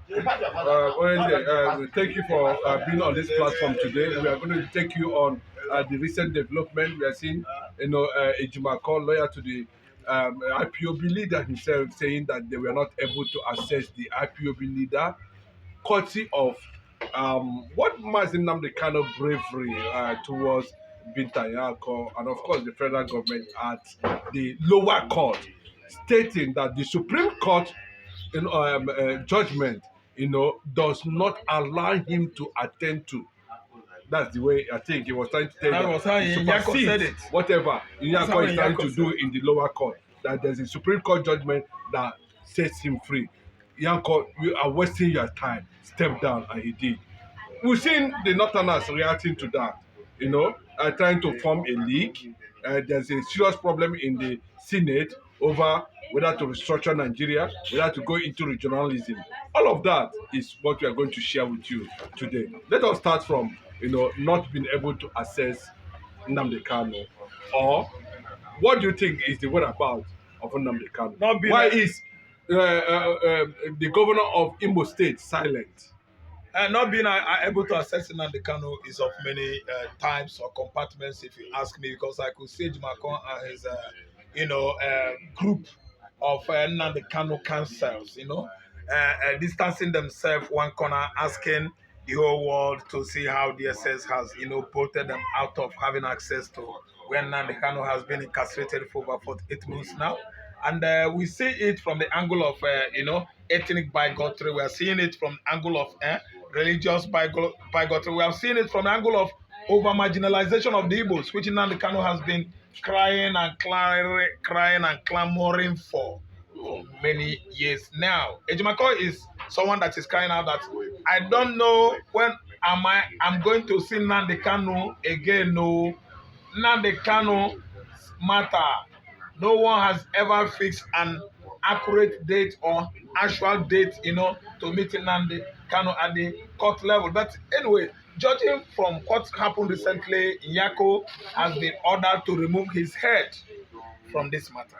Thank you for being on this platform today. We are going to take you on the recent development. We are seeing, Ejimako, lawyer to the IPOB leader himself, saying that they were not able to access the IPOB leader, courtesy of what Mazin Nnamdi kind of bravery towards Binta Nyako and of course the federal government at the lower court, stating that the Supreme Court judgment, does not allow him to attend to. That's the way I think he was trying to tell That that was how he Nyako said supersedes it. whatever That's how Nyako is trying Nyako to said do it. in the lower court. That there's a Supreme Court judgment that sets him free. Nyako, you are wasting your time. Step down, and he did. We've seen the Northerners reacting to that, trying to form a league. There's a serious problem in the Senate over whether to restructure Nigeria, whether to go into regionalism. All of that is what we are going to share with you today. Let us start from, not being able to access Nnamdi Kanu, or what do you think is the whereabouts of Nnamdi Kanu? Not being Why is the governor of Imo State silent? not being able to access Nnamdi Kanu is of many types or compartments, if you ask me, because I could see Jumakon and his, group of Nnamdi Kanu councils, distancing themselves one corner, asking the whole world to see how DSS has, bolted them out of having access to where Nnamdi Kanu has been incarcerated for over 48 months now. And we see it from the angle of, ethnic bigotry. We are seeing it from the angle of religious bigotry. We have seen it from the angle of over marginalization of the Igbos, which Nnamdi Kanu has been crying and clamoring for many years now. Ejimako is someone that is crying out that I don't know when I'm going to see Nnamdi Kanu again. No, Nnamdi Kanu matter. No one has ever fixed an accurate date or actual date, to meet Nnamdi Kanu at the court level. But anyway, judging from what happened recently, Nyako has been ordered to remove his head from this matter,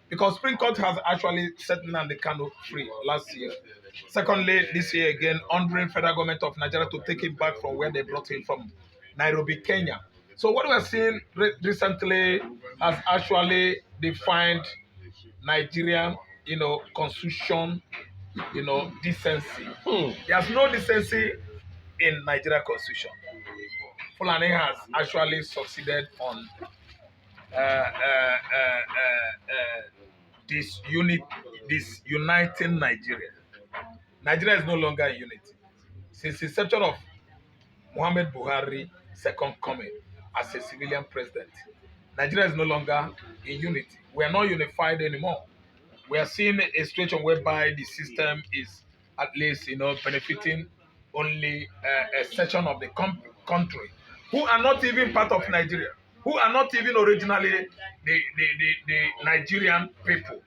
because Supreme Court has actually set Nnamdi Kanu free last year. Secondly, this year again, ordering federal government of Nigeria to take him back from where they brought him from, Nairobi, Kenya. So what we are seeing recently has actually defined Nigerian, constitution, decency. There's no decency in Nigeria constitution. Fulani has actually succeeded on this uniting Nigeria. Nigeria is no longer in unity. Since the inception of Muhammad Buhari second coming as a civilian president, Nigeria is no longer in unity. We are not unified anymore. We are seeing a situation whereby the system is at least, benefiting only a section of the country who are not even part of Nigeria, who are not even originally the Nigerian people.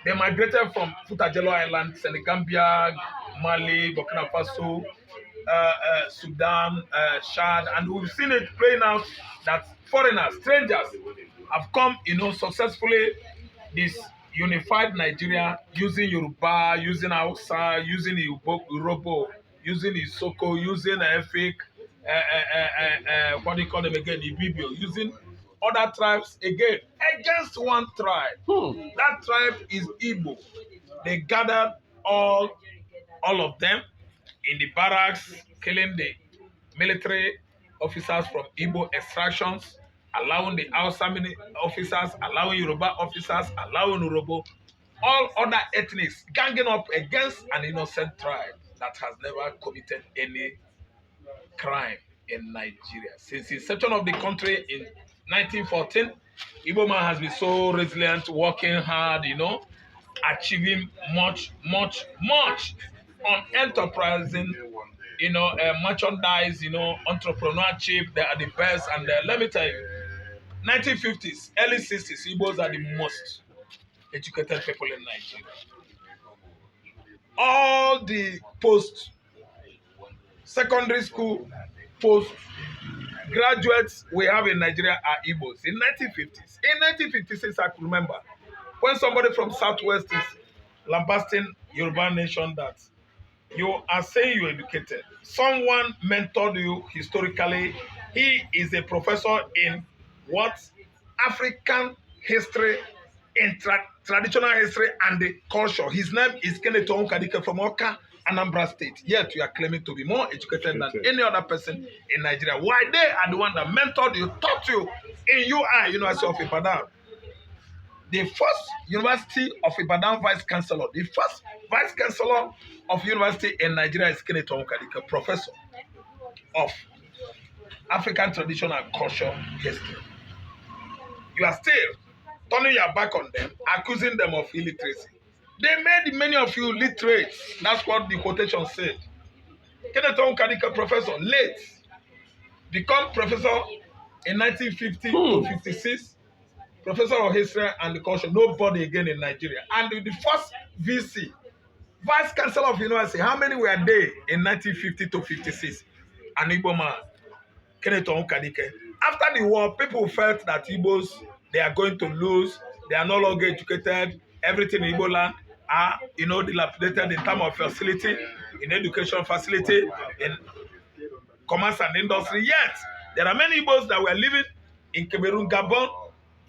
They migrated from Futajelo Island, Senegambia, Mali, Burkina Faso, Sudan, Chad, and we've seen it playing out that foreigners, strangers, have come, successfully this unified Nigeria using Yoruba, using Hausa, using Yoruba, using Isoko, using Efik, what do you call them again, Ibibio, using other tribes again against one tribe. That tribe is Igbo. They gathered all of them in the barracks, killing the military officers from Igbo extractions, allowing the Hausa officers, allowing Yoruba officers, allowing Urobo, all other ethnics ganging up against an innocent tribe that has never committed any crime in Nigeria. Since the inception of the country in 1914, Igbo man has been so resilient, working hard, achieving much on enterprising, merchandise, entrepreneurship. They are the best. And let me tell you, 1950s, early 60s, Igbos are the most educated people in Nigeria. All the post-secondary school, post-graduates we have in Nigeria are Igbos. In 1950s, in 1956, I can remember, when somebody from Southwest is lambasting Yoruba nation that You are saying you're educated. Someone mentored you historically. He is a professor in what? African history, in traditional history and the culture. His name is Kenneth Onkadike from Oka, Anambra State. Yet you are claiming to be more educated than any other person in Nigeria. Why they are the one that mentored you, taught you in UI, University of Ibadan. The first University of Ibadan Vice Chancellor, the first Vice Chancellor of University in Nigeria is Kenneth Onkadike, Professor of African Tradition and Culture History. You are still turning your back on them, accusing them of illiteracy. They made many of you literate. That's what the quotation said. Kenneth Onkadike, Professor, late, become professor in 1950 to 56. Professor of History and the Culture, nobody again in Nigeria. And the first VC, Vice Chancellor of University, how many were they in 1950 to 56? An Igbo man, Kenneth Onkadike. After the war, people felt that Igbos, they are going to lose, they are no longer educated, everything in Igbo land are, dilapidated in terms of facility, in education facility, in commerce and industry. Yet, there are many Igbos that were living in Cameroon, Gabon,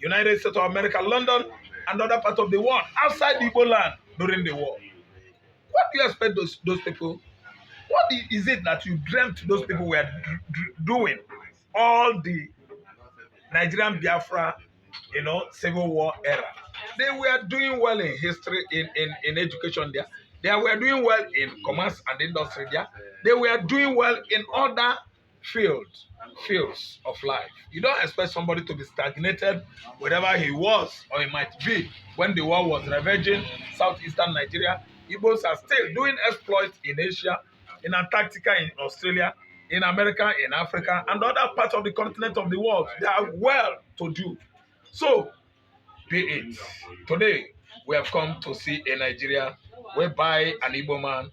United States of America, London, and other parts of the world outside the Igbo land during the war. What do you expect those people? What is it that you dreamt those people were doing all the Nigerian Biafra, Civil War era? They were doing well in history, in education there. They were doing well in commerce and industry there. They were doing well in other fields of life. You don't expect somebody to be stagnated wherever he was or he might be. When the war was ravaging southeastern Nigeria, Igbos are still doing exploits in Asia, in Antarctica, in Australia, in America, in Africa, and other parts of the continent of the world. They are well to do. So, be it. Today, we have come to see a Nigeria whereby an Igbo man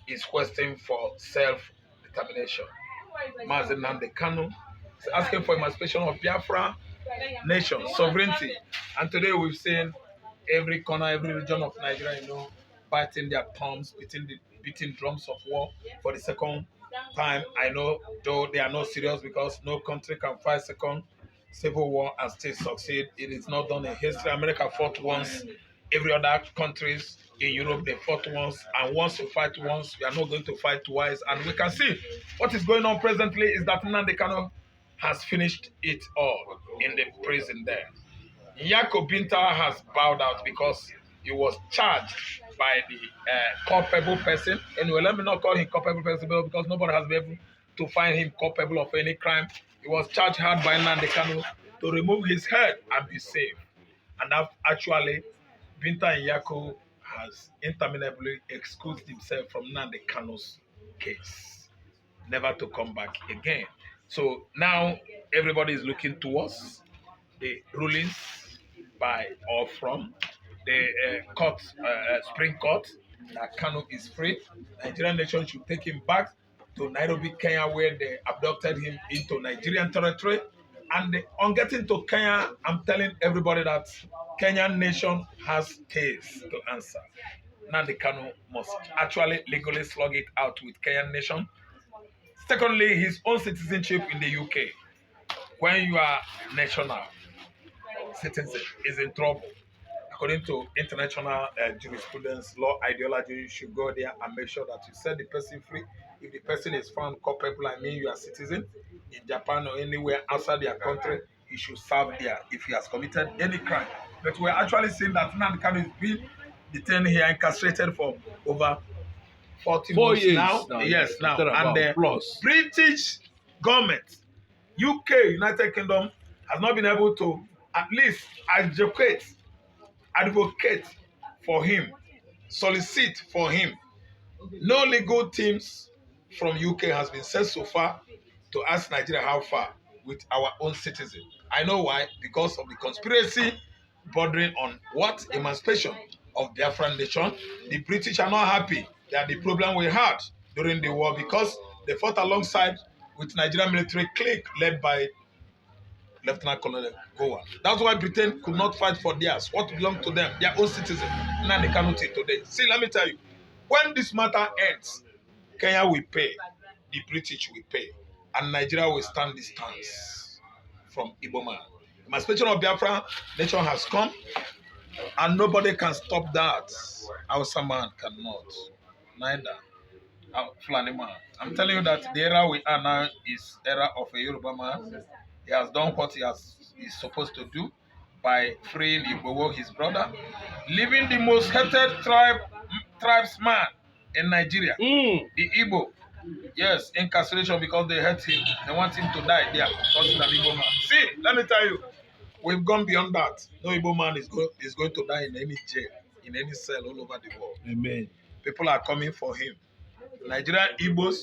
is questioning for self-determination. Mazen Nnamdi Kanu is asking for emancipation of Biafra nation, sovereignty. And today we've seen every corner, every region of Nigeria, biting their palms, beating drums of war for the second time. I know, though they are not serious because no country can fight second civil war and still succeed. It is not done in history. America fought once. Every other countries in Europe, they fought once. And once you fight once, we are not going to fight twice. And we can see what is going on presently is that Nnamdi Kanu has finished it all in the prison there. Yako Binta has bowed out because he was charged by the culpable person. Anyway, let me not call him culpable person because nobody has been able to find him culpable of any crime. He was charged hard by Nnamdi Kanu to remove his head and be safe. And actually, Binta Yako has interminably excused himself from Nnamdi Kanu's case, never to come back again. So now everybody is looking towards the rulings by or from the court, Supreme Court, that Kanu is free. Nigerian nation should take him back to Nairobi, Kenya, where they abducted him into Nigerian territory. And on getting to Kenya, I'm telling everybody that Kenyan nation has case to answer. Nnamdi Kanu must actually legally slug it out with Kenyan nation. Secondly, his own citizenship in the UK. When you are national citizen is in trouble, according to international jurisprudence, law, ideology, you should go there and make sure that you set the person free. If the person is found culpable, I mean you are a citizen in Japan or anywhere outside their country, he should serve there if he has committed any crime. But we're actually seeing that Nnamdi Kanu is being detained here, incarcerated for over 40 months years now. Yes, now. And the plus. British government, UK, United Kingdom, has not been able to at least advocate for him, solicit for him. No legal teams from UK has been sent so far to ask Nigeria how far with our own citizens. I know why, because of the conspiracy bordering on what? Emancipation of Biafran nation. The British are not happy that the problem we had during the war because they fought alongside with Nigerian military clique led by Lieutenant Colonel Gowan. That's why Britain could not fight for theirs, what belonged to them, their own citizens. Nnamdi Kanu today. See, let me tell you, when this matter ends, Kenya will pay, the British will pay, and Nigeria will stand distance from Igbo man. Emancipation of Biafra nation has come, and nobody can stop that. Hausa man cannot, neither Fulani man. I'm telling you that the era we are now is era of a Yoruba man. He has done what he's supposed to do by freeing Igbo, his brother, leaving the most hated tribesman in Nigeria, the Igbo. Yes, incarceration because they hate him. They want him to die there because he's an Igbo man. See, let me tell you, we've gone beyond that. No Igbo man is going to die in any jail, in any cell all over the world. Amen. People are coming for him. Nigerian Igbos,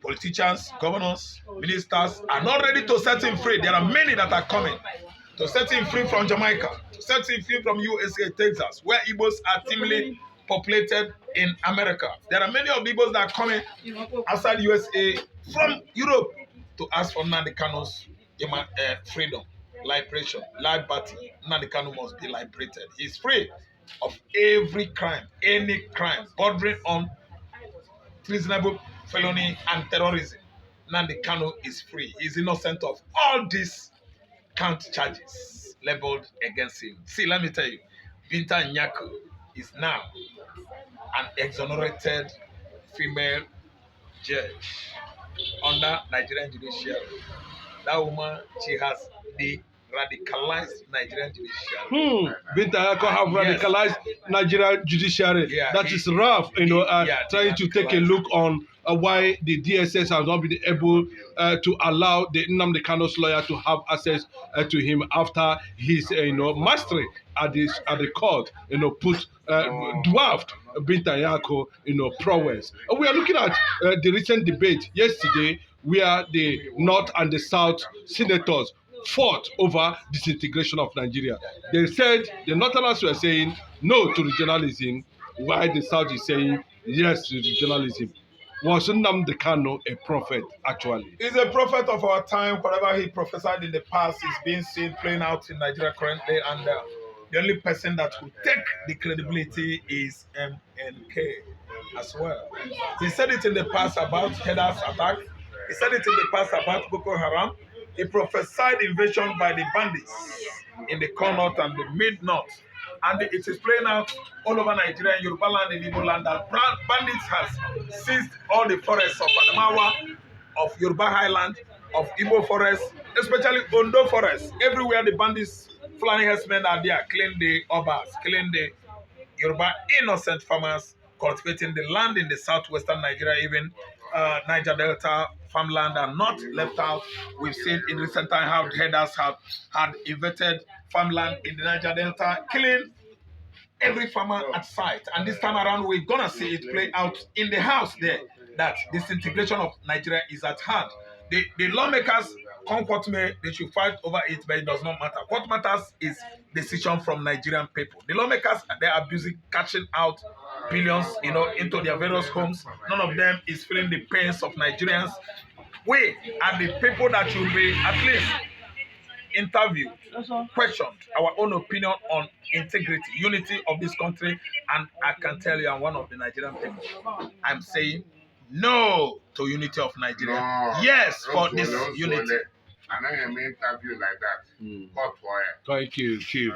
politicians, governors, ministers are not ready to set him free. There are many that are coming to set him free from Jamaica, to set him free from USA, Texas, where Igbos are thinly populated in America. There are many of the Igbos that are coming outside USA from Europe to ask for Nnamdi Kanu's freedom, liberation, liberty. Nnamdi Kanu must be liberated. He's free of every crime, any crime, bordering on treasonable felony and terrorism. Nnamdi Kanu is free. He's innocent of all these count charges leveled against him. See, let me tell you, Binta Nyako is now an exonerated female judge under Nigerian judiciary. That woman, she has the radicalized Nigerian judiciary. Binta Nyako have radicalized Nigerian judiciary. Yeah, that is rough, trying to take a look on why the DSS has not been able to allow the Nnamdi Kanu's lawyer to have access to him after his mastery at the court put dwarfed Binta Nyako prowess. We are looking at the recent debate yesterday where the North and the South senators fought over disintegration of Nigeria. They said the Northerners were saying no to regionalism, while the South is saying yes to regionalism. Was Nnamdi Kanu a prophet, actually? He's a prophet of our time. Whatever he prophesied in the past is being seen playing out in Nigeria currently, and the only person that will take the credibility is MNK as well. He said it in the past about Heda's attack. He said it in the past about Boko Haram. He prophesied invasion by the bandits in the core north and the mid-north. And it is playing out all over Nigeria, Yoruba land, and Igbo land, that bandits has seized all the forests of Adamawa, of Yoruba Highland, of Igbo forest, especially Ondo forest. Everywhere the bandits, Fulani herdsmen are there, killing the Obas, killing the Yoruba innocent farmers, cultivating the land in the southwestern Nigeria, even Niger Delta farmland are not left out. We've seen in recent time how headers had invaded farmland in the Niger Delta, killing every farmer at sight. And this time around, we're gonna see it play out in the house there, that disintegration of Nigeria is at hand. The lawmakers, come what may, they should fight over it, but it does not matter. What matters is decision from Nigerian people. The lawmakers, they are busy catching out billions, into their various homes. None of them is feeling the pains of Nigerians. We are the people that should be at least interviewed, questioned, our own opinion on integrity, unity of this country. And I can tell you, I'm one of the Nigerian people. I'm saying no to unity of Nigeria. No, yes, for this unity. I know you may interview like that. Thank you, Chief.